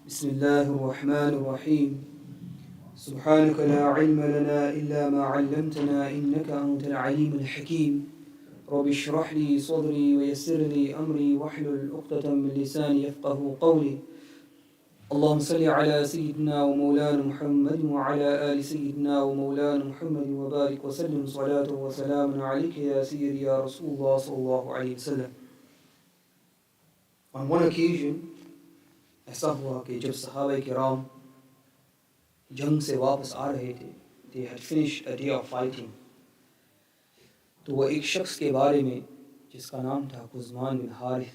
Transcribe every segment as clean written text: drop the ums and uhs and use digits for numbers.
بسم الله الرحمن الرحيم سبحانك لا علم لنا إلا ما علمتنا إنك أنت العليم الحكيم رب اشرح لي صدري ويسر لي أمري واحلل عقدة من لساني يفقه قولي اللهم صل على سيدنا ومولانا محمد وعلى آل سيدنا ومولانا محمد وبارك وسلم صلاة وسلام عليك يا سيدي يا رسول الله صلى الله عليه وسلم. On one occasion, ऐसा हुआ कि जब सहाबा किराम जंग से वापस आ रहे थे, they had finished a day of fighting, तो वो एक शख्स के बारे में जिसका नाम था कुज़मान बिन Haris,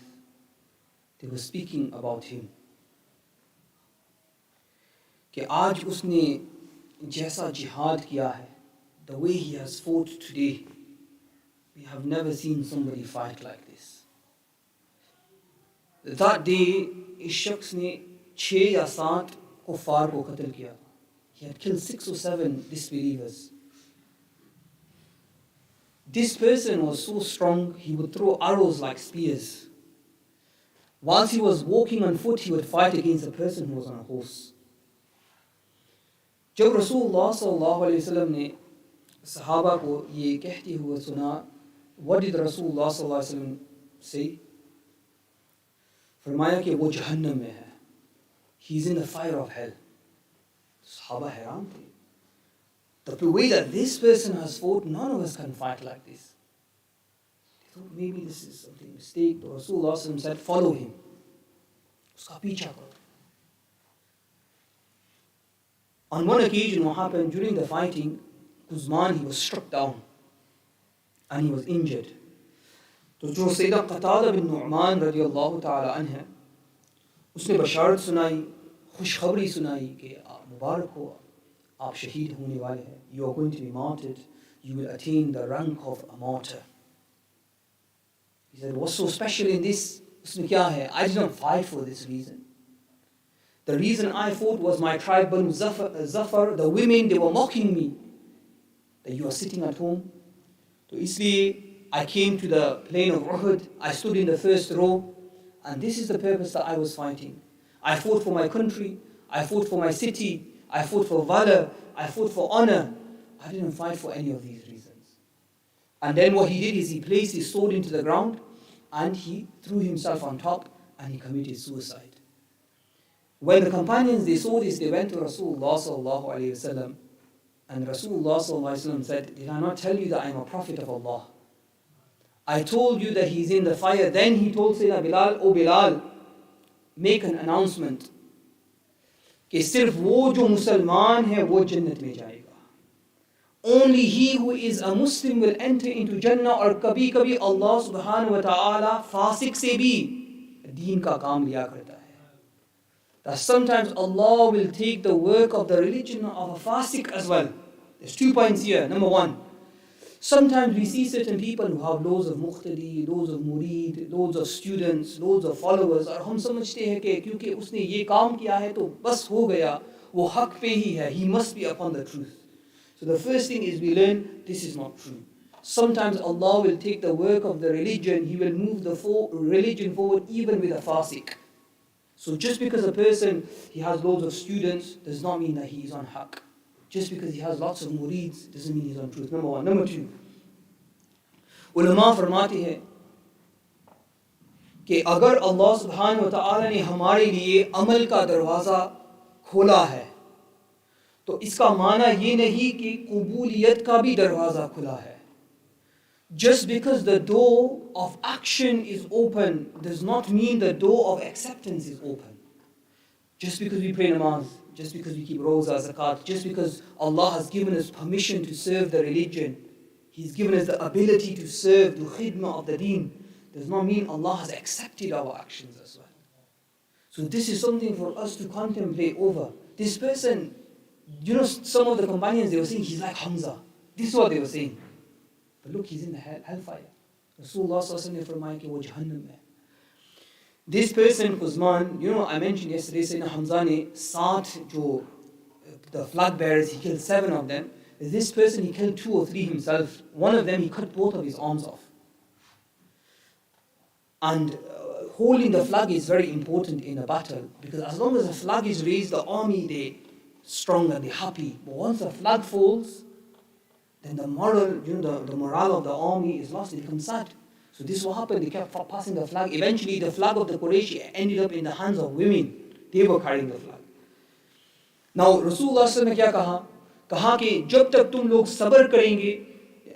they were speaking about him कि आज उसने जैसा जिहाद किया है, the way he has fought today, we have never seen somebody fight like this. That day, इस शख्स ने 6 या 7 कुफ़ार को कत्ल किया. He had killed 6 or 7 disbelievers. This person was so strong, he would throw arrows like spears. Whilst he was walking on foot, he would fight against a person who was on a horse. जब रसूलुल्लाह सल्लल्लाहु अलैहि वसल्लम ने सहाबा को ये कहते हुए सुना, what did रसूलुल्लाह सल्लल्लाहु अलैहि वसल्लम say? फरमाया कि वो जहन्नम में है. He is in the fire of hell. सहाबा हैरान थे. The way that this person has fought, none of us can fight like this. They thought maybe this is something mistake. But Rasulullah said, follow him. उसका पीछा करो. On one occasion, what happened during the fighting, Uthman, he was struck down and he was injured. तो जो Syeda Qatada बिन नुअमान रज़ियल्लाहु ताला अन्हा, उसने बशारत सुनाई, खुशखबरी सुनाई कि मुबारक हो, आप शहीद होने वाले हैं. You are going to be martyred. You will attain the rank of a martyr. He said, what's so special in this? उसमें क्या है? I did not fight for this reason. The reason I fought was my tribe Banu Zafar, the women, they were mocking me that you are sitting at home. तो इसलिए I came to the plain of Uhud, I stood in the first row, and this is the purpose that I was fighting. I fought for my country, I fought for my city, I fought for valor, I fought for honor. I didn't fight for any of these reasons. And then what he did is he placed his sword into the ground, and he threw himself on top, and he committed suicide. When the companions, they saw this, they went to Rasulullah sallallahu alayhi wasallam, and Rasulullah sallallahu alayhi wasallam said, did I not tell you that I am a prophet of Allah? I told you that he is in the fire. Then he told Sayyidina Bilal, O Bilal, make an announcement कि सिर्फ वो जो मुसलमान है वो जन्नत में जाएगा. Only he who is a Muslim will enter into Jannah. और कभी कभी Allah subhanahu wa ta'ala फासिक से भी दीन का काम लिया करता है. That sometimes Allah will take the work of the religion of a fasik as well. There's 2 points here. Number 1, sometimes we see certain people who have loads of muqtadi, loads of murid, loads of students, loads of followers, और हम समझते हैं कि क्योंकि उसने ये काम किया है तो बस हो गया, वो हक पे ही है, he must be upon the truth. So the first thing is we learn this is not true. Sometimes Allah will take the work of the religion, He will move the religion forward even with a fasik. So just because a person, he has loads of students, does not mean that he is on haq. Just because he has lots of murids doesn't mean he's on truth. Number 1. Number 2, उलमा फरमाते हैं कि अगर अल्लाह सुब्हानहु व तआला ने हमारे लिए अमल का दरवाज़ा खोला है तो इसका माना ये नहीं कि कबूलियत का भी दरवाज़ा खुला है. Just because the door of action is open does not mean the door of acceptance is open. Just because we pray namaz, just because we keep roza, zakat, just because Allah has given us permission to serve the religion, He's given us the ability to serve the khidmah of the deen, does not mean Allah has accepted our actions as well. So this is something for us to contemplate over. This person, some of the companions, they were saying, he's like Hamza. This is what they were saying. But look, he's in the hellfire. Rasulullah sallallahu alaihi wasallam फरमाया कि वो जहन्नम में. This person, Uthman, I mentioned yesterday, Sayyidina Hamza ne 7 जो the flag bearers, he killed 7 of them. This person, he killed 2 or 3 himself. One of them, he cut both of his arms off. And holding the flag is very important in a battle, because as long as the flag is raised, the army, they're strong and they're happy. But once the flag falls, then the moral, the morale of the army is lost. They become sad. So this is what happened. They kept passing the flag. Eventually, the flag of the Quraysh ended up in the hands of women. They were carrying the flag. Now, Rasulullah ने क्या कहा? कहा कि जब तक तुम लोग सब्र करेंगे,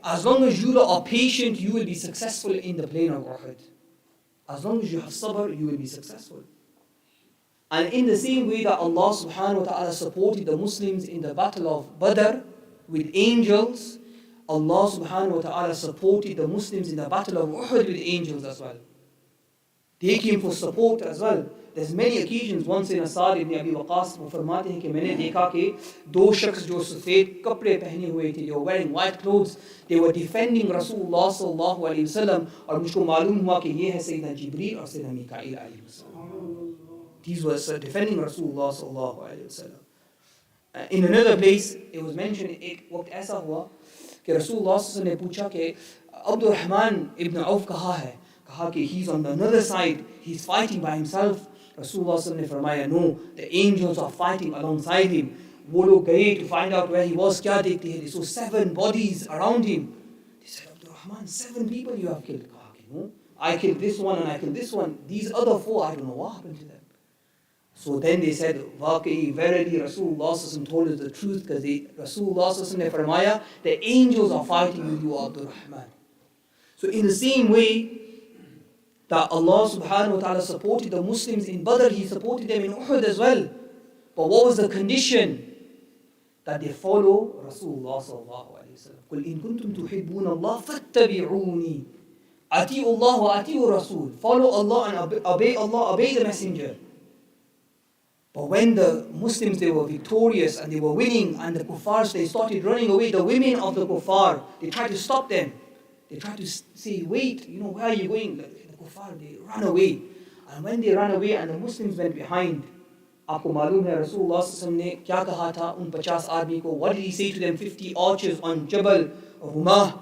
as long as you are patient, you will be successful in the plain of Uhud. As long as you have sabr, you will be successful. And in the same way that Allah subhanahu wa ta'ala supported the Muslims in the battle of Badr with angels, Allah subhanahu wa ta'ala supported the Muslims in the battle of Uhud with angels as well. They came for support as well. There's many occasions. Once in Asad ibn Abi Waqas, वो फरमाते हैं कि मैंने देखा कि दो शख्स जो सफ़ेद कपड़े पहने हुए थे, they were wearing white clothes, they were defending Rasulullah sallallahu alaihi wasallam, और मुझको मालूम हुआ कि ये है सैयदना जिब्रील और सैयदना मीकाईल अलैहि सलाम. These were defending Rasulullah sallallahu alaihi wasallam. In another place, it was mentioned, एक वक्त ऐसा हुआ कि Rasulullah sallallahu alaihi wasallam ने पूछा कि अब्दुल रहमान ibn Auf कहाँ है? कहा कि he's on the another side, he's fighting by himself. Rasulullah sallallahu alaihi wasallam ने फरमाया, no, the angels are fighting alongside him. वो लोग गए to find out where he was. क्या देखते हैं? They saw 7 bodies around him. They said, Abdul Rahman, 7 people you have killed. कहा कि no, I killed this one and I killed this one. These other 4, I don't know what happened to them. So then they said, Waqi, verily Rasulullah sallallahu alaihi wasallam told us the truth, because Rasulullah sallallahu alaihi wasallam ने फरमाया, the angels are fighting with you, Abdul Rahman. So in the same way that Allah subhanahu wa ta'ala supported the Muslims in Badr, He supported them in Uhud as well. But what was the condition? That they follow Rasulullah sallallahu alayhi wa sallam. قُلْ إِن كُنْتُمْ تُحِبُّونَ اللَّهَ فَاتَّبِعُونِي أَتِيُوا اللَّهَ وَأَتِيُوا الرَّسُولَ. Follow Allah and obey Allah, obey the messenger. But when the Muslims, they were victorious and they were winning, and the kuffars, they started running away, the women of the kuffar, they tried to stop them. They tried to say, wait, where are you going? Kuffar, they ran away. And when they ran away and the Muslims went behind, आपको मालूम है Rasulullah sallallahu alaihi wasallam ने क्या कहा था उन 50 आदमी को? What did he say to them? 50 archers on Jabal Rumah.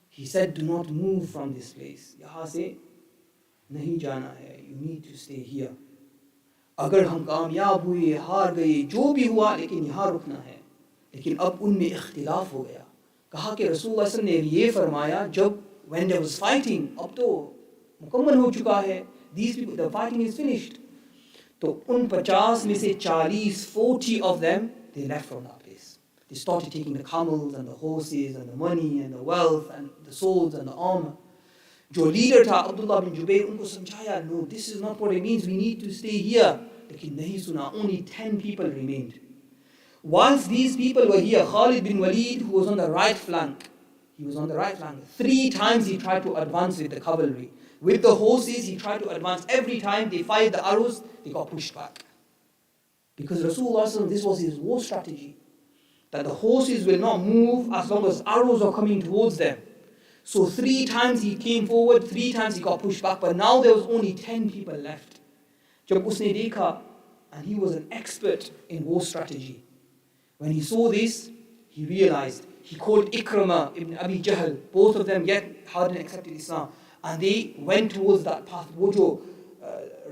He said, do not move from this place. यहाँ से नहीं जाना है. You need to stay here. अगर हम कामयाब हुए, हार गए, जो भी हुआ, लेकिन यहाँ रुकना है. लेकिन अब उनमें इख्तिलाफ हो गया. कहा कि Rasulullah sallallahu alaihi wasallam ने ये फरमाया, जब when there was fighting, अब तो मुकम्मल हो चुका है, these people, the fighting is finished. तो उन 50 में से 40 of them, they left from that place. They started taking the camels and the horses and the money and the wealth and the swords and the armor. जो leader था Abdullah bin Jubair, उनको समझाया, no, this is not what it means, we need to stay here. लेकिन नहीं सुना, only 10 people remained. Whilst these people were here, Khalid bin Walid, who was on the right flank, he was on the right flank. 3 times he tried to advance with the cavalry. With the horses, he tried to advance. Every time they fired the arrows, they got pushed back. Because Rasulullah, this was his war strategy. That the horses will not move as long as arrows are coming towards them. So 3 times he came forward, 3 times he got pushed back. But now there was only 10 people left. Jab usne dekha, and he was an expert in war strategy. When he saw this, he realized. He called Ikramah ibn Abi Jahl. Both of them yet hadn't accepted Islam. And they went towards that path. वो जो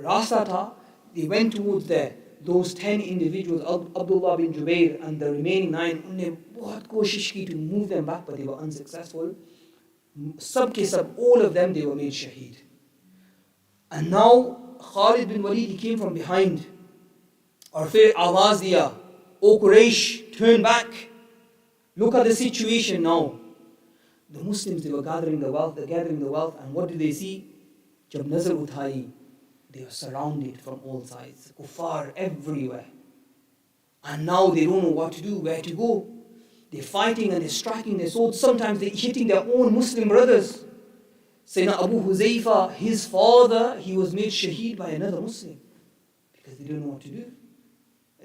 रास्ता था, they went towards there. Those 10 individuals, Abdullah bin Jubair and the remaining 9, उन्हें बहुत कोशिश की to move them back, but they were unsuccessful. सब के सब, all of them, they were made shaheed. And now Khalid bin Walid, he came from behind. और फिर आवाज दिया, O Quraysh, turn back. Look at the situation now. The Muslims, they were gathering the wealth, and what do they see? Jab nazar uthai, they are surrounded from all sides. Kuffar everywhere. And now they don't know what to do, where to go. They're fighting and they're striking their swords. Sometimes they're hitting their own Muslim brothers. Sayyidina Abu Huzaifa, his father, he was made shaheed by another Muslim. Because they don't know what to do.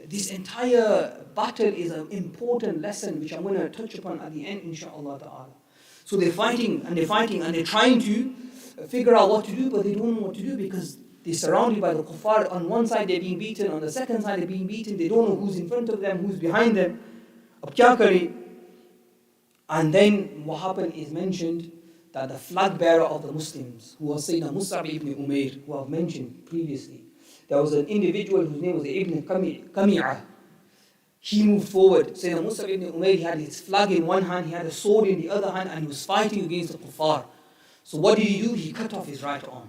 This entire battle is an important lesson which I'm going to touch upon at the end, inshaAllah ta'ala. So they're fighting and they're trying to figure out what to do, but they don't know what to do because they're surrounded by the kuffar. On one side they're being beaten, on the second side they're being beaten. They don't know who's in front of them, who's behind them. Ab kya kare? And then what happened is mentioned that the flag bearer of the Muslims, who was Sayyidina Mus'ab ibn Umair, who I've mentioned previously, there was an individual whose name was Ibn Qami'ah. He moved forward. Sayyidina Mus'ab ibn Umair, he had his flag in one hand, he had a sword in the other hand, and he was fighting against the kuffar. So what did he do? He cut off his right arm.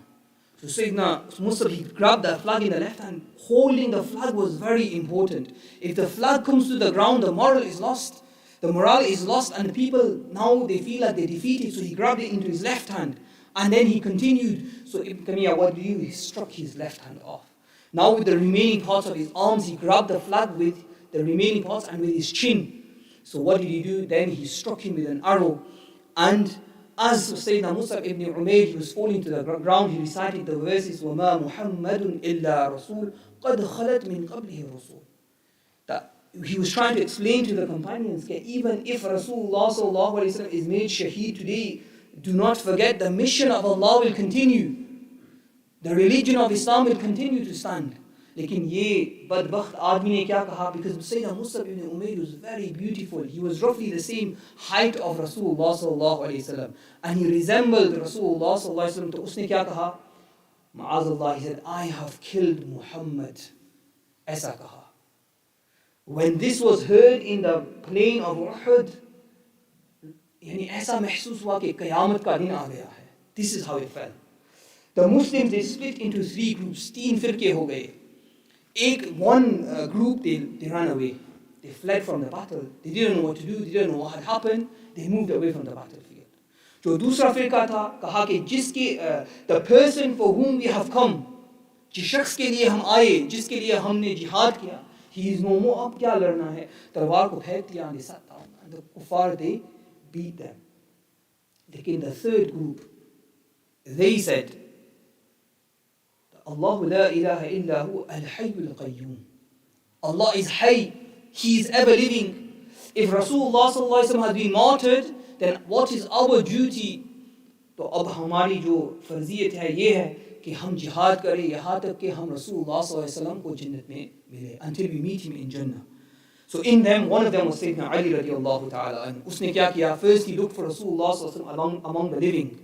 So Sayyidina Mus'ab, he grabbed the flag in the left hand. Holding the flag was very important. If the flag comes to the ground, the morale is lost. The morale is lost, and the people now they feel like they're defeated. So he grabbed it into his left hand, and then he continued. So Ibn Qami'ah, what did he do? He struck his left hand off. Now with the remaining parts of his arms, he grabbed the flag with the remaining parts and with his chin. So what did he do? Then he struck him with an arrow, and as Sayyidina Mus'ab ibn Umair, he was falling to the ground, he recited the verses, وَمَا مُحَمَّدٌ إِلَّا رَسُولٌ قَدْ خَلَتْ مِنْ قَبْلِهِ الرُّسُولُ. That he was trying to explain to the companions that even if Rasulullah sallallahu alaihi wasallam is made shaheed today, do not forget the mission of Allah will continue. The religion of Islam will continue to stand. Lekin ye badbakht aadmi ne kya kaha? Because Sayyidina Mus'ab ibn Umair was very beautiful. He was roughly the same height of Rasulullah sallallahu alaihi wasallam, and he resembled Rasulullah sallallahu alaihi wasallam. To usne kya kaha? Ma'azallah, he said, I have killed Muhammad. Aisa kaha. When this was heard in the plain of Uhud, yani aisa महसूस हुआ कि क़यामत का दिन आ गया है. This is how it felt. The Muslims, they split into three groups. 3 firqe ho gaye. One group, they ran away. They fled from the battle. They didn't know what to do. They didn't know what had happened. They moved away from the battlefield. जो दूसरा फिरका था, कहा कि जिसके the person for whom we have come, जिस शख्स के लिए हम आए, जिसके लिए हमने जिहाद किया, he is no more. अब क्या लड़ना है? तलवार को फेंक दिया, and they sat down. And the kuffar, they beat them. लेकिन the third group, they said, Allah la ilaha illa hu al-hayyul qayyum. Allah is Hayy, He is ever living. If Rasulullah sallallahu alaihi wasallam has been martyred, then what is our duty? तो अब हमारी जो फर्जियत है ये है कि हम जिहाद करें यहाँ तक कि हम Rasulullah sallallahu alaihi wasallam को जन्नत में मिले, until we meet him in Jannah. So in them, one of them was Sayyidina Ali radiallahu ta'ala, and उसने क्या किया? First he looked for Rasulullah sallallahu alaihi wasallam among the living.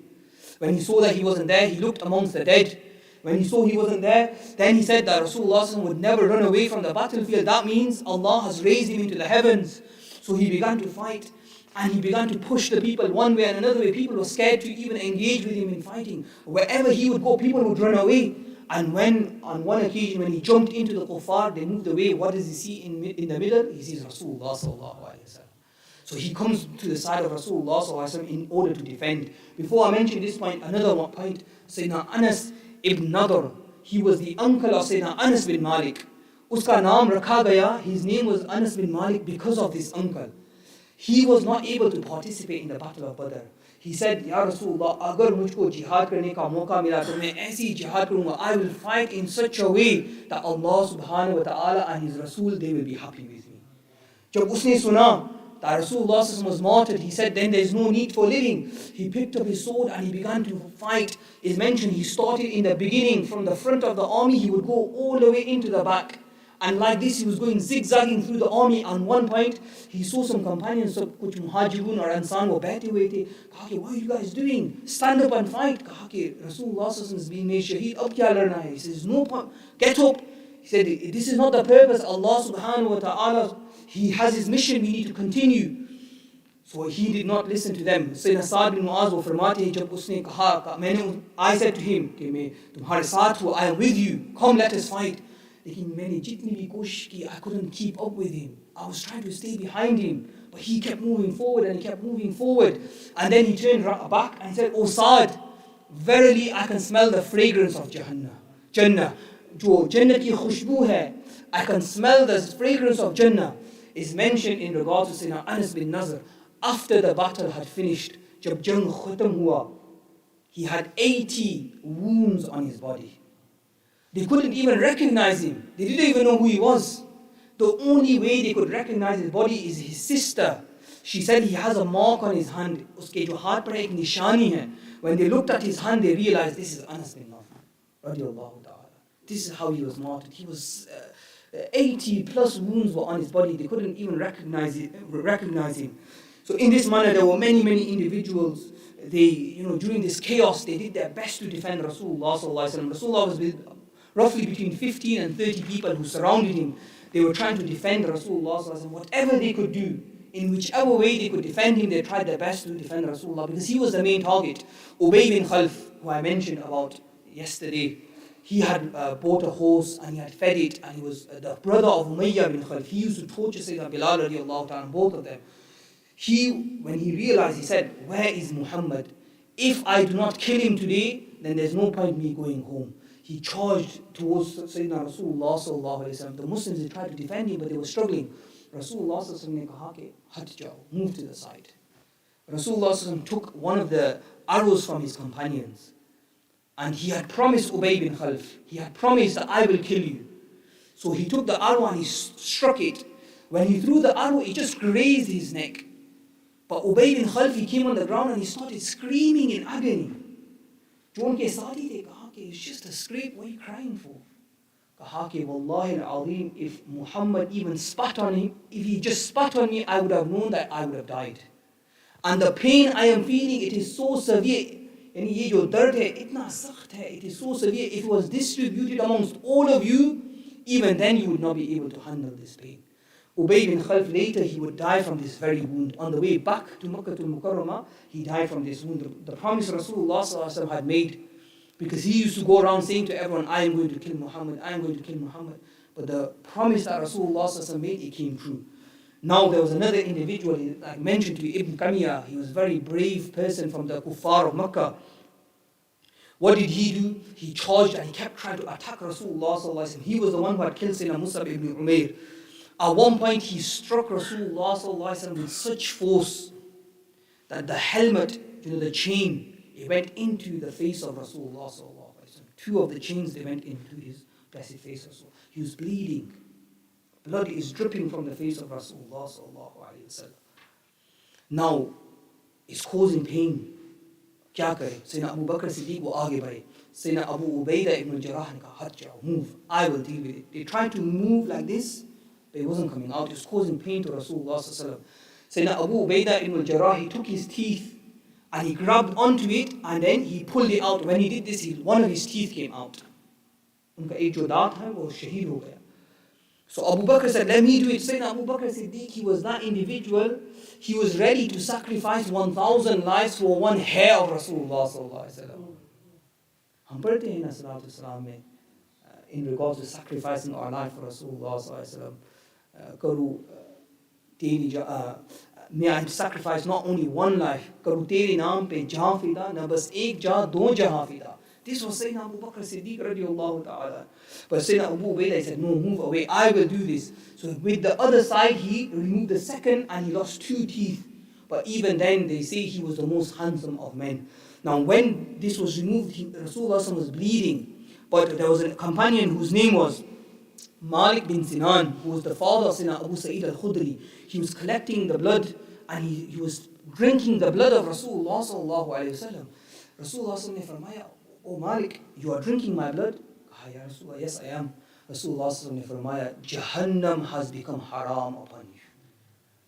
When he saw that he wasn't there, he looked amongst the dead. When he saw he wasn't there, then he said that Rasulullah would never run away from the battlefield. That means Allah has raised him into the heavens. So he began to fight, and he began to push the people one way and another way. People were scared to even engage with him in fighting. Wherever he would go, people would run away. And when, on one occasion, when he jumped into the kuffar, they moved away. What does he see in the middle? He sees Rasulullah sallallahu alaihi wasallam. So he comes to the side of Rasulullah sallallahu alaihi wasallam in order to defend. Before I mention this point, another one point, Sayyidina Anas ibn Nadr, he was the uncle of Sayyidina Anas bin Malik. Uska naam rakha gaya, his name was Anas bin Malik because of this uncle. He was not able to participate in the battle of Badr. He said, Ya Rasulullah, agar mujhko jihad karne ka mauka mila to main aisi jihad karunga, I will fight in such a way that Allah subhanahu wa ta'ala and His Rasul, they will be happy with me. Jab usne suna that Rasulullah was martyred, he said, then there is no need for living. He picked up his sword and he began to fight. It's mentioned he started in the beginning from the front of the army, he would go all the way into the back. And like this, he was going zigzagging through the army. On one point, he saw some companions, kuch muhajirun or ansar were बैठे हुए थे. कहा, what are you guys doing? Stand up and fight. कहा कि Rasulullah is being made shaheed. अब क्या लड़ना है? He says, no, get up. He said, this is not the purpose. Allah subhanahu wa ta'ala, He has His mission. We need to continue. So he did not listen to them. Sayyidina Sa'd bin Mu'az वो फरमाते हैं, जब उसने कहा, I said to him कि मैं तुम्हारे साथ हूँ, I am with you. Come, let us fight. लेकिन मैंने जितनी भी कोशिश की, I couldn't keep up with him. I was trying to stay behind him, but he kept moving forward and he kept moving forward. And then he turned back and said, "O Sa'd, verily I can smell the fragrance of Jannah. जो जन्नत की खुशबू है, I can smell the fragrance of Jannah." Is mentioned in regards to Sayyidina Anas bin Nadr. After the battle had finished, जब जंग खत्म हुआ, he had 80 wounds on his body. They couldn't even recognize him. They didn't even know who he was. The only way they could recognize his body is his sister. She said he has a mark on his hand. Uske jo haath par ek nishani hai. When they looked at his hand, they realized this is Anas bin Nadr. Radiallahu ta'ala. This is how he was martyred. He was 80 plus wounds were on his body. They couldn't even recognize him. So in this manner, there were many individuals. during this chaos, they did their best to defend Rasulullah sallallahu alaihi wasallam. Rasulullah was with roughly between 15 and 30 people who surrounded him. They were trying to defend Rasulullah sallallahu alaihi wasallam. Whatever they could do, in whichever way they could defend him, they tried their best to defend Rasulullah because he was the main target. Ubay bin Khalf, who I mentioned about yesterday, he had bought a horse and he had fed it, and he was the brother of Umayyah bin Khalf. He used to torture Sayyidina Bilal radiallahu ta'ala, both of them. When he realized, he said, where is Muhammad? If I do not kill him today, then there's no point me going home. He charged towards Sayyidina Rasulullah sallallahu alaihi wasallam. The Muslims, they tried to defend him, but they were struggling. Rasulullah sallallahu alaihi wasallam ne kaha ke hat jao, move to the side. Rasulullah sallallahu alaihi wasallam took one of the arrows from his companions, and he had promised Ubay bin Khalf, he had promised that I will kill you. So he took the arrow and he struck it. When he threw the arrow, it just grazed his neck. But Ubay bin Khalf, he came on the ground and he started screaming in agony. Jo unke saathi the kaha ke it's just a scrape, what are you crying for? Kaha ke wallahi al-azim, if Muhammad even spat on him, if he just spat on me, I would have known that I would have died. And the pain I am feeling, it is so severe. And ye jo dard hai, itna sakht hai, it is so severe. If it was distributed amongst all of you, even then you would not be able to handle this pain. Ubay bin Khalf, later he would die from this very wound. On the way back to Makkah al-Mukarramah, he died from this wound. The promise Rasulullah sallallahu alaihi wasallam had made, because he used to go around saying to everyone, I am going to kill Muhammad, I am going to kill Muhammad. But the promise that Rasulullah sallallahu alaihi wasallam made, it came true. Now there was another individual, I mentioned to you, Ibn Qamiyah. He was a very brave person from the kuffar of Makkah. What did he do? He charged and he kept trying to attack Rasulullah sallallahu alaihi wasallam. He was the one who had killed Sayyidina Musab ibn Umair. At one point, he struck Rasulullah sallallahu alaihi wasallam with such force that the helmet, the chain, it went into the face of Rasulullah sallallahu alaihi wasallam. Two of the chains, they went into his blessed face. He was bleeding. Blood is dripping from the face of Rasulullah sallallahu alaihi wasallam. Now, it's causing pain. Kya kare? Sayyidina Abu Bakr Siddiq wo aage badhe. Sayyidina Abu Ubaidah ibn al-Jarrah ne kaha, hat jao, move. I will deal with it. They tried to move like this, but it wasn't coming out. It was causing pain to Rasulullah sallallahu alaihi wasallam. Sayyidina Abu Ubaidah ibn al-Jarrah, he took his teeth and he grabbed onto it and then he pulled it out. When he did this, one of his teeth came out. Unka ek jo daat hai, wo shaheed ho gaya. So Abu Bakr said, let me do it. Sayyidina Abu Bakr Siddiq, he was that individual. He was ready to sacrifice 1,000 lives for one hair of Rasulullah sallallahu alaihi wasallam. Hum padhte hain na salatu salam mein, in regards to sacrificing our life for Rasulullah sallallahu alaihi wasallam. Karu teri may I sacrifice not only one life. Karu tere naam pe jahan fida, na bas ek jah, do jahan fida. This was Sayyidina Abu Bakr Siddiq radiallahu ta'ala. But Sayyidina Abu Ubaidah said, no, move away, I will do this. So with the other side, he removed the second and he lost 2 teeth. But even then, they say he was the most handsome of men. Now when this was removed, Rasulullah was bleeding. But there was a companion whose name was Malik bin Sinan, who was the father of Sayyidina Abu Sa'id al-Khudri. He was collecting the blood and he was drinking the blood of Rasulullah sallallahu alayhi wa sallam. Rasulullah sallallahu alayhi wa sallam, oh Malik, you are drinking my blood? Ya Rasulullah, yes I am. Rasulullah sallallahu alayhi wa sallam, Jahannam has become haram upon you.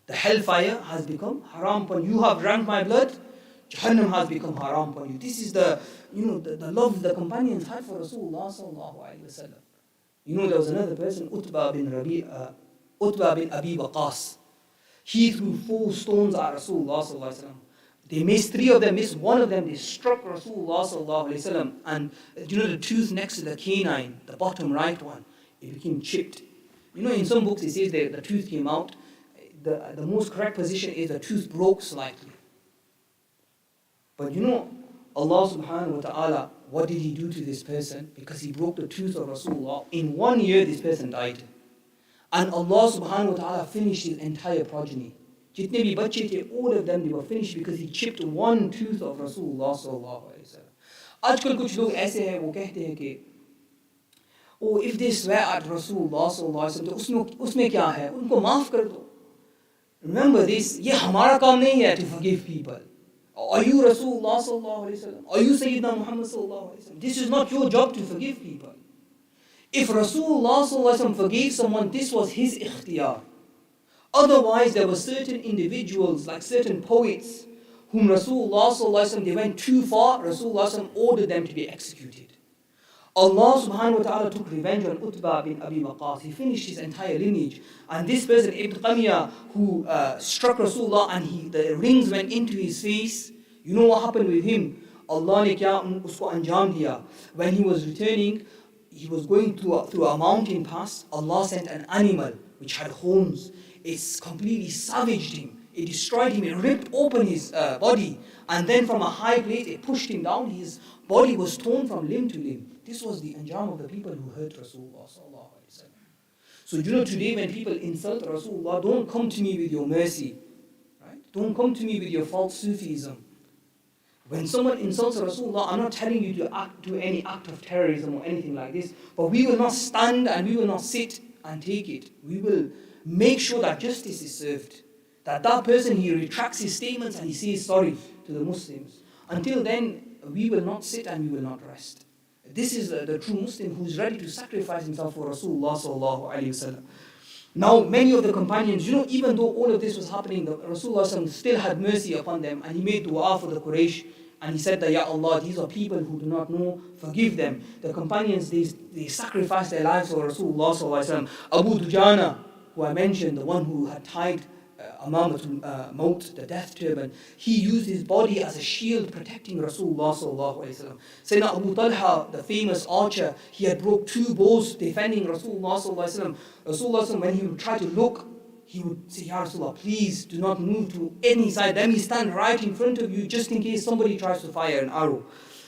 The hellfire has become haram upon you. You have drank my blood, Jahannam has become haram upon you. This is the love the companions had for Rasulullah sallallahu alayhi wa sallam. There was another person, Utbah bin Abi Waqas. He threw 4 stones at Rasulullah sallallahu alayhi wa sallam. They missed 3 of them, missed 1 of them. They struck Rasulullah sallallahu alaihi wasallam, and the tooth next to the canine, the bottom right one, it became chipped. In some books it says the tooth came out. The most correct position is the tooth broke slightly. But Allah subhanahu wa ta'ala, what did He do to this person? Because he broke the tooth of Rasulullah. In 1 year, this person died, and Allah subhanahu wa ta'ala finished his entire progeny. Jitne bhi bache the, all of them, they were finished because he chipped 1 tooth of Rasulullah sallallahu alaihi wasallam. Aajkal kuch log aise hai, wo kehte hain ki, oh, if they swear at Rasulullah sallallahu alaihi wasallam, to usme kya hai? Unko maaf kar do. Remember this, ye hamara kaam nahi hai to forgive people. Are you Rasulullah sallallahu alaihi wasallam? Are you Sayyidina Muhammad sallallahu alaihi wasallam? This is not your job to forgive people. If Rasulullah sallallahu alaihi wasallam forgave someone, this was his ikhtiyar. Otherwise, there were certain individuals, like certain poets, whom Rasulullah sallallahu alaihi wasallam, they went too far, Rasulullah sallallahu alaihi wasallam ordered them to be executed. Allah subhanahu wa ta'ala took revenge on Utbah bin Abi Waqqas. He finished his entire lineage. And this person, Ibn Qamiyah, who struck Rasulullah and the rings went into his face, you know what happened with him? Allah ne kya usko anjam diya. When he was returning, he was going through a mountain pass. Allah sent an animal which had horns. It's completely savaged him. It destroyed him. It ripped open his body. And then from a high place, it pushed him down. His body was torn from limb to limb. This was the anjam of the people who hurt Rasulullah sallallahu alaihi wasallam. So you know, today when people insult Rasulullah, don't come to me with your mercy. Right? Don't come to me with your false Sufism. When someone insults Rasulullah, I'm not telling you to do any act of terrorism or anything like this, but we will not stand and we will not sit and take it. We will make sure that justice is served. That person, he retracts his statements and he says sorry to the Muslims. Until then, we will not sit and we will not rest. This is the true Muslim who's ready to sacrifice himself for Rasulullah sallallahu alaihi wasallam. Now, many of the companions, you know, even though all of this was happening, the Rasulullah still had mercy upon them, and he made dua for the Quraysh, and he said that, Ya Allah, these are people who do not know, forgive them. The companions, they sacrificed their lives for Rasulullah sallallahu alaihi wasallam. Abu Dujana, who I mentioned, the one who had tied Amamatul Maut, the death turban, he used his body as a shield protecting Rasulullah sallallahu alaihi wasallam. Sayyidina Abu Talha, the famous archer, he had broke 2 bows defending Rasulullah sallallahu alaihi wasallam. Rasulullah, when he would try to look, he would say, Ya Rasulullah, please do not move to any side. Let me stand right in front of you just in case somebody tries to fire an arrow.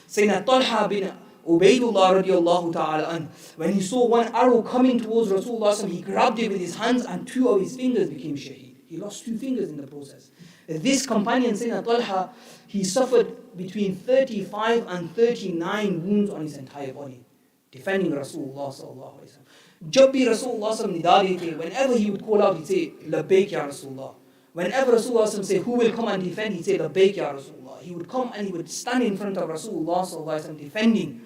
Sayyidina Talha bin Ubaydullah radiallahu ta'ala an, when he saw one arrow coming towards Rasulullah, he grabbed it with his hands and 2 of his fingers became shaheed. He lost 2 fingers in the process. This companion, Sayyidina Talha, he suffered between 35 and 39 wounds on his entire body, defending Rasulullah sallallahu alaihi wasallam. Jab bhi Rasulullah sallallahu alaihi wasallam, whenever he would call out, he'd say, Labbaik ya Rasulullah. Whenever Rasulullah sallallahu alaihi wasallam say, who will come and defend, he'd say, Labbaik ya Rasulullah. He would come and he would stand in front of Rasulullah sallallahu alaihi wasallam defending.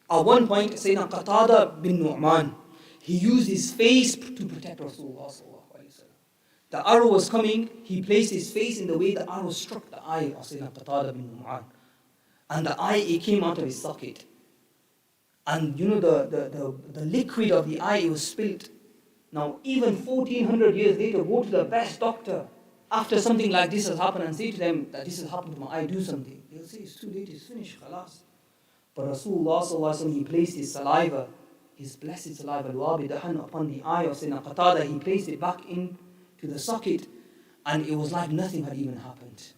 At one point, Sayyidina Qatada bin Nu'man, he used his face to protect Rasulullah sallallahu alaihi wasallam. The arrow was coming, he placed his face in the way the arrow struck the eye of Sayyidina Qatada bin Nu'man. And the eye, it came out of his socket. And you know, the liquid of the eye, it was spilt. Now, even 1400 years later, go to the best doctor after something like this has happened and say to them that this has happened to my eye, do something. They'll say, it's too late, it's finished, khalas. But Rasulullah sallallahu alaihi wasallam, he placed his saliva, his blessed saliva, al-wabidahan, upon the eye of Sayyidina Qatada. He placed it back in to the socket, and it was like nothing had even happened.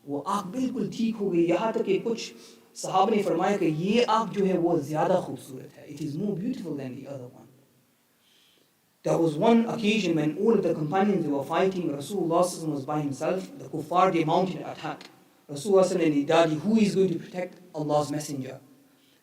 वो आँख बिल्कुल ठीक हो गई, यहाँ तक कि कुछ सहाबा ने फरमाया कि ये आँख जो है वो ज़्यादा खूबसूरत है. It is more beautiful than the other one. There was one occasion when all of the companions, they were fighting. Rasulullah was by himself. The kuffar, they mounted an attack. Rasulullah and he died. Who is going to protect Allah's messenger?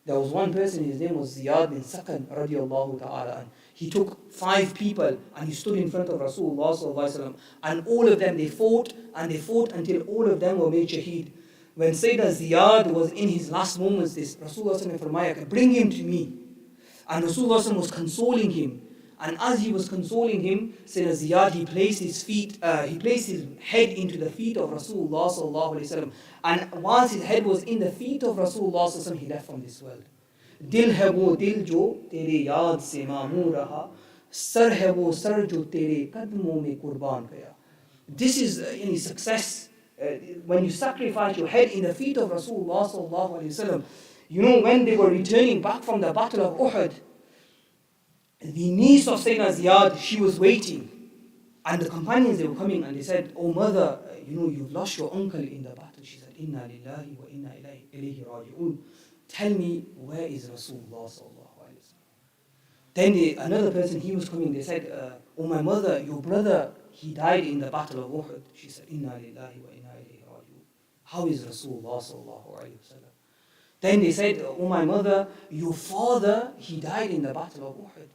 There was one person, his name was Ziyad bin Sakan radiallahu ta'ala an. He took 5 people and he stood in front of Rasulullah sallallahu alaihi wasallam, and all of them, they fought until all of them were made shaheed. When Sayyidina Ziyad was in his last moments, this Rasulullah sallallahu, bring him to me. And Rasulullah sallallahu was consoling him. And as he was consoling him, Sayyidina Ziyad, he placed his head into the feet of Rasulullah sallallahu alaihi wasallam. And once his head was in the feet of Rasulullah sallallahu alaihi wasallam, he left from this world. Dil hai wo dil jo tere yaad se mamoon raha, sar hai wo sar jo tere qadmon mein qurban gaya. This is any success. When you sacrifice your head in the feet of Rasulullah sallallahu alaihi wasallam. You know, when they were returning back from the battle of Uhud, the niece of Sayyidina Ziyad, she was waiting. And the companions, they were coming and they said, oh mother, you know, you've lost your uncle in the battle. She said, Inna lillahi wa inna ilayhi raji'un. Tell me, where is Rasulullah sallallahu alaihi wasallam? Then another person, he was coming, they said, oh my mother, your brother, he died in the battle of Uhud. She said, Inna lillahi wa inna ilayhi raji'un. How is Rasulullah sallallahu alaihi wasallam? Then they said, oh my mother, your father, he died in the battle of Uhud.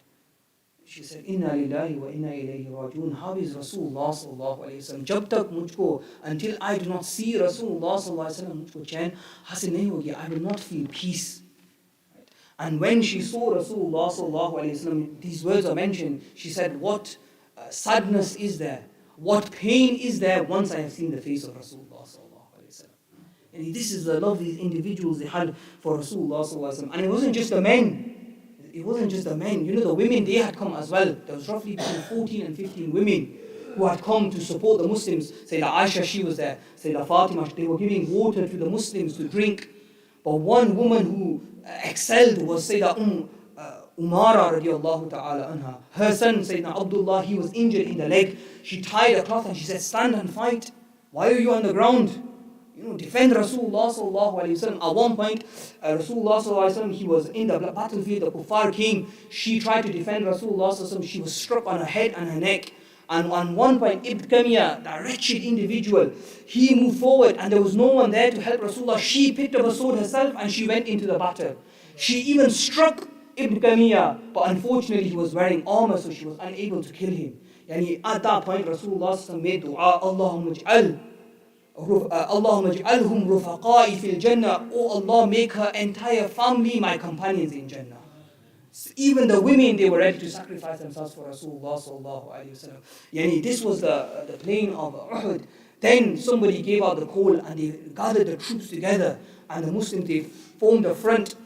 She said, Inna lillahi wa inna ilayhi raji'un. How is Rasulullah sallallahu alayhi wa sallam? Jab tak mujhko, until I do not see Rasulullah sallallahu alayhi wa sallam, mujhko chain hasil nahi hogi, I will not feel peace. Right? And when she saw Rasulullah sallallahu alayhi wa sallam, these words are mentioned, she said, what sadness is there? What pain is there once I have seen the face of Rasulullah sallallahu alayhi wa sallam? And this is the love these individuals they had for Rasulullah sallallahu alaihi wasallam. And it wasn't just the men. It wasn't just the men. You know, the women, they had come as well. There was roughly between 14 and 15 women who had come to support the Muslims. Sayyidah Aisha, she was there. Sayyidah Fatima, they were giving water to the Muslims to drink. But one woman who excelled was Sayyidah Umara radiallahu ta'ala anha. Her son, Sayyidina Abdullah, he was injured in the leg. She tied a cloth and she said, stand and fight. Why are you on the ground? You know, defend Rasulullah sallallahu alayhi wa sallam. At one point, Rasulullah sallallahu alayhi wa sallam, he was in the battlefield, the kuffar came. She tried to defend Rasulullah sallallahu alayhi wa sallam. She was struck on her head and her neck. And on one point, Ibn Kamiyah, that wretched individual, he moved forward and there was no one there to help Rasulullah. She picked up a sword herself and she went into the battle. She even struck Ibn Kamiyah, but unfortunately he was wearing armor, so she was unable to kill him. Yani at that point, Rasulullah made dua, Allahumma ij'alhum rufaqa'i fil Jannah. Oh Allah, make her entire family my companions in Jannah. So even the women, they were ready to sacrifice themselves for Rasulullah sallallahu alayhi wa sallam. Yani this was the plain of Uhud. Then somebody gave out the call and they gathered the troops together, and the Muslims, they formed a front.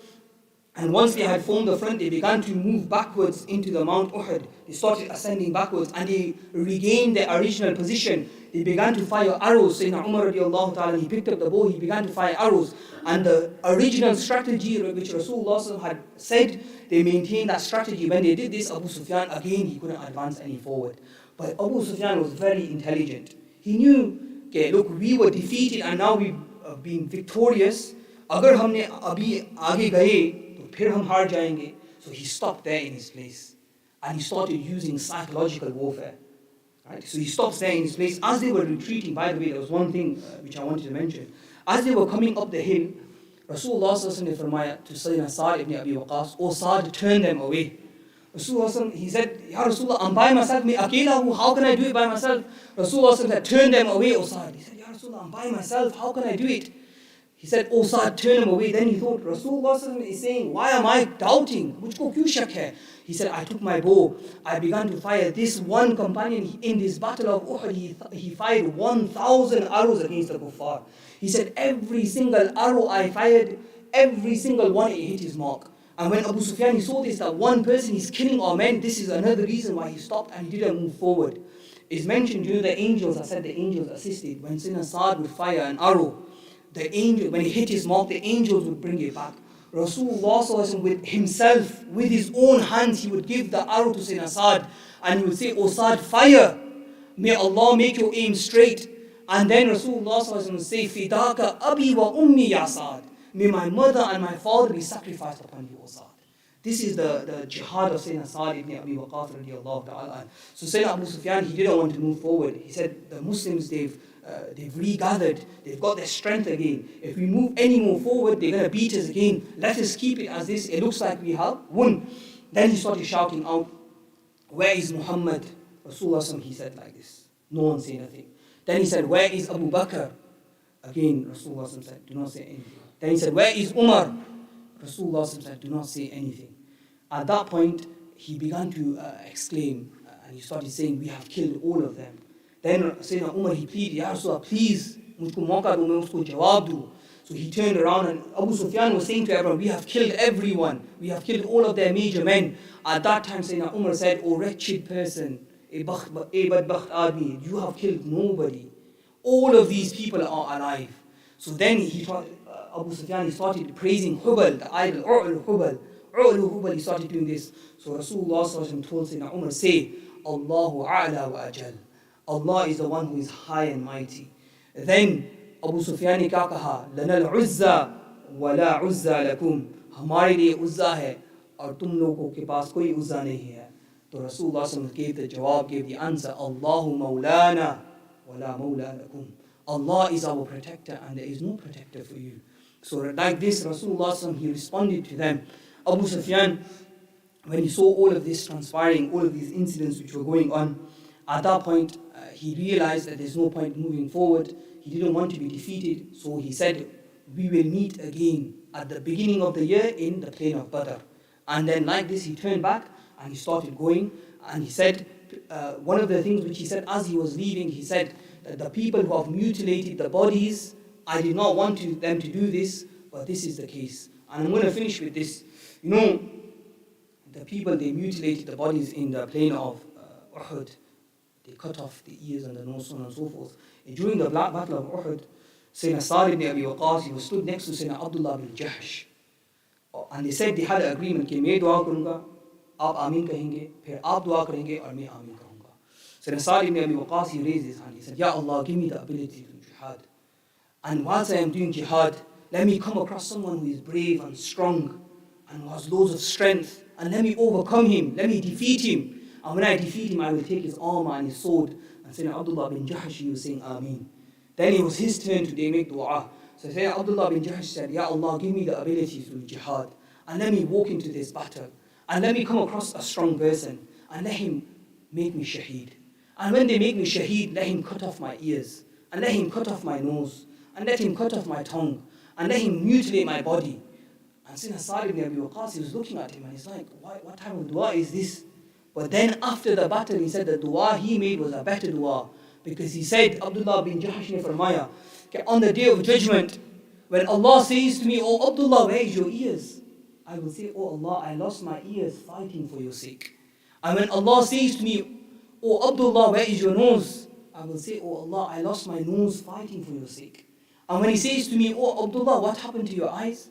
And once they had formed the front, they began to move backwards into the Mount Uhud. They started ascending backwards and they regained their original position. They began to fire arrows. Sayyidina Umar radiallahu ta'ala, he picked up the bow, he began to fire arrows. And the original strategy which Rasulullah had said, they maintained that strategy. When they did this, Abu Sufyan, again, he couldn't advance any forward. But Abu Sufyan was very intelligent. He knew, okay, look, we were defeated and now we've been victorious. Agar humne abhi aage gaye, फिर हम हार जाएंगे. So he stopped there in his place and he started using psychological warfare. Right? So he stops there in his place. As they were retreating, by the way, there was one thing which I wanted to mention. As they were coming up the hill, Rasulullah firmaya to Sayyidina Sa'd ibn Abi Waqqas, O Sa'd, turn them away. Rasulullah, he said, Ya Rasulullah, I'm by myself, me akela, how can I do it by myself? Rasulullah said, turn them away, O Sa'd. He said, Ya Rasulullah, I'm by myself, how can I do it? He said, O Sa'd, turn him away. Then he thought, Rasulullah is saying, why am I doubting? Mujhko kyun shak hai? He said, I took my bow. I began to fire. This one companion in this battle of Uhud, he fired 1,000 arrows against the kuffar. He said, every single arrow I fired, every single one, it hit his mark. And when Abu Sufyan, he saw this, that one person is killing our men, this is another reason why he stopped and he didn't move forward. It's mentioned, you know, the angels, I said the angels assisted. When Sayyidina Sa'd would fire an arrow, the angel, when he hit his mark, the angels would bring it back. Rasulullah with himself, with his own hands, he would give the arrow to Sayyidina Sa'd and he would say, O Sa'd, fire. May Allah make your aim straight. And then Rasulullah would say, Fidaka abi wa ummi ya Sa'd. May my mother and my father be sacrificed upon you, O Sa'd. This is the jihad of Sayyidina Sa'd ibn Abi Waqqas radiallahu ta'ala. So Sayyidina Abu Sufyan, he didn't want to move forward. He said, the Muslims, they've regathered, they've got their strength again. If we move any more forward, they're going to beat us again. Let us keep it as this. It looks like we have won. Then he started shouting out, where is Muhammad? Rasulullah, he said like this. No one said nothing. Then he said, where is Abu Bakr? Again, Rasulullah said, do not say anything. Then he said, where is Umar? Rasulullah said, do not say anything. At that point, he began to exclaim, and he started saying, we have killed all of them. Then Sayyidina Umar, he pleaded, Ya Rasulullah, please, mujhko mauka do, main usko jawab do. So he turned around and Abu Sufyan was saying to everyone, we have killed everyone. We have killed all of their major men. At that time, Sayyidina Umar said, O wretched person, badbakht admi, you have killed nobody. All of these people are alive. So then Abu Sufyan, he started praising Hubal, the idol, Hubal, he started doing this. So Rasulullah told Sayyidina Umar, say, Allahu a'la wa ajal. Allah is the one who is high and mighty. Then Abu Sufyan ne kya kaha, lana al-uzza wa la uzza lakum. Hamare liye uzza hai aur tum logo ke paas koi uzza nahi hai. So Rasulullah gave the jawab, gave the answer, Allahu maulana wa la maula lakum. Allah is our protector and there is no protector for you. So like this, Rasulullah, he responded to them. Abu Sufyan, when he saw all of this transpiring, all of these incidents which were going on, at that point, he realized that there's no point moving forward. He didn't want to be defeated, so he said, we will meet again at the beginning of the year in the plain of Badr. And then like this, he turned back and he started going, and he said, one of the things which he said as he was leaving, he said that the people who have mutilated the bodies I did not want them to do this, but this is the case. And I'm going to finish with this. You know, the people, they mutilated the bodies in the plain of Uhud. They cut off the ears and the nose, so on and so forth. And during the Battle of Uhud, Sayyidina Sa'd ibn Abi Waqqas, he was stood next to Sayyidina Abdullah bin Jahsh. And they said they had an agreement कि मैं दुआ करूँगा, आप आमीन कहेंगे, फिर आप दुआ करेंगे और मैं आमीन कहूँगा. Sayyidina Sa'd ibn Abi Waqqas, he raised his hand. He said, Ya Allah, give me the ability to do jihad. And whilst I am doing jihad, let me come across someone who is brave and strong and who has loads of strength, and let me overcome him, let me defeat him. And when I defeat him, I will take his armor and his sword. And Sayyidina Abdullah bin Jahsh, he was saying Ameen. Then it was his turn to make dua. So Sayyidina Abdullah bin Jahsh said, Ya Allah, give me the ability to do jihad. And let me walk into this battle. And let me come across a strong person. And let him make me shaheed. And when they make me shaheed, let him cut off my ears. And let him cut off my nose. And let him cut off my tongue. And let him mutilate my body. And Sayyidina Sa'd ibn Abi Waqqas, he was looking at him and he's like, what type of dua is this? But then after the battle, he said the dua he made was a better dua. Because he said, Abdullah bin Jahsh ne farmaya, on the day of judgment, when Allah says to me, Oh Abdullah, where is your ears? I will say, Oh Allah, I lost my ears fighting for your sake. And when Allah says to me, Oh Abdullah, where is your nose? I will say, Oh Allah, I lost my nose fighting for your sake. And when he says to me, Oh Abdullah, what happened to your eyes?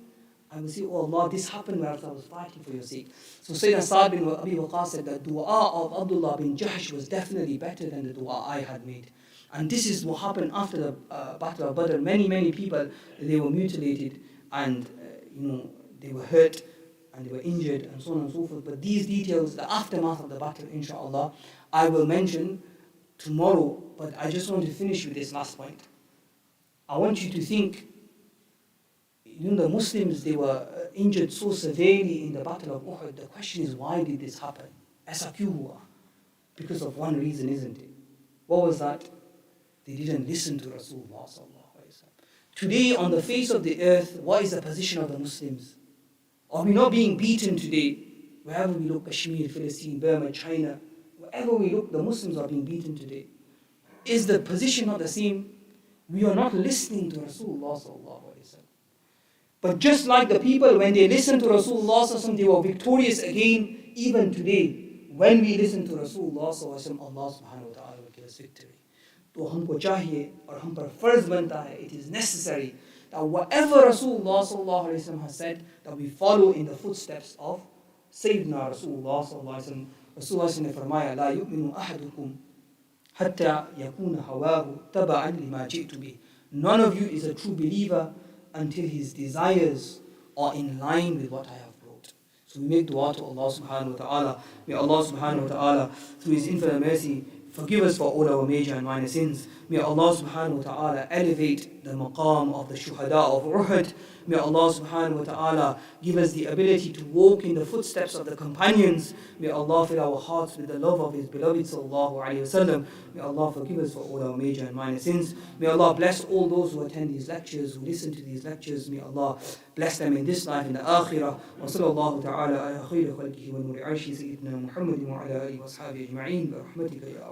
I will say, Oh Allah, this happened whilst I was fighting for your sake. So Sayyidina Sa'd bin Abi Waqqas said that dua of Abdullah bin Jahsh was definitely better than the dua I had made. And this is what happened after the Battle of Badr. Many people, they were mutilated and they were hurt and they were injured and so on and so forth. But these details, the aftermath of the battle, inshallah, I will mention tomorrow. But I just want to finish with this last point. I want you to think, the Muslims, they were injured so severely in the Battle of Uhud. The question is, why did this happen? Because of one reason, isn't it? What was that? They didn't listen to Rasulullah sallallahu alaihi wasallam. Today, on the face of the earth, what is the position of the Muslims? Are we not being beaten today? Wherever we look, Kashmir, Palestine, Burma, China, wherever we look, the Muslims are being beaten today. Is the position not the same? We are not listening to Rasulullah sallallahu alaihi wasallam. But just like the people, when they listened to Rasulullah sallallahu alaihi wasallam, they were victorious again. Even today, when we listen to Rasulullah sallallahu alaihi wasallam, Allah subhanahu wa ta'ala will give us victory. तो हमको चाहिए और हम पर फर्ज बनता है, it is necessary that whatever Rasulullah sallallahu alaihi wasallam has said, that we follow in the footsteps of Sayyidina Rasulullah sallallahu alaihi wasallam. Rasulullah sallallahu alaihi wasallam فرمایا لا يؤمن أحدكم حتى يكون هواه تبعا لما جئت به. None of you is a true believer until his desires are in line with what I have brought. So we make dua to Allah subhanahu wa ta'ala. May Allah subhanahu wa ta'ala, through His infinite mercy, forgive us for all our major and minor sins. May Allah subhanahu wa ta'ala elevate the maqam of the shuhada of Uhud. May Allah subhanahu wa ta'ala give us the ability to walk in the footsteps of the companions. May Allah fill our hearts with the love of His beloved sallallahu alayhi wa sallam. May Allah forgive us for all our major and minor sins. May Allah bless all those who attend these lectures, who listen to these lectures. May Allah bless them in this life and the akhirah. Wa sallallahu ta'ala ala khayri khalqihi wa nuri arshi sayyidina Muhammadin wa ala alihi wa ashabihi ajma'in bi rahmatika ya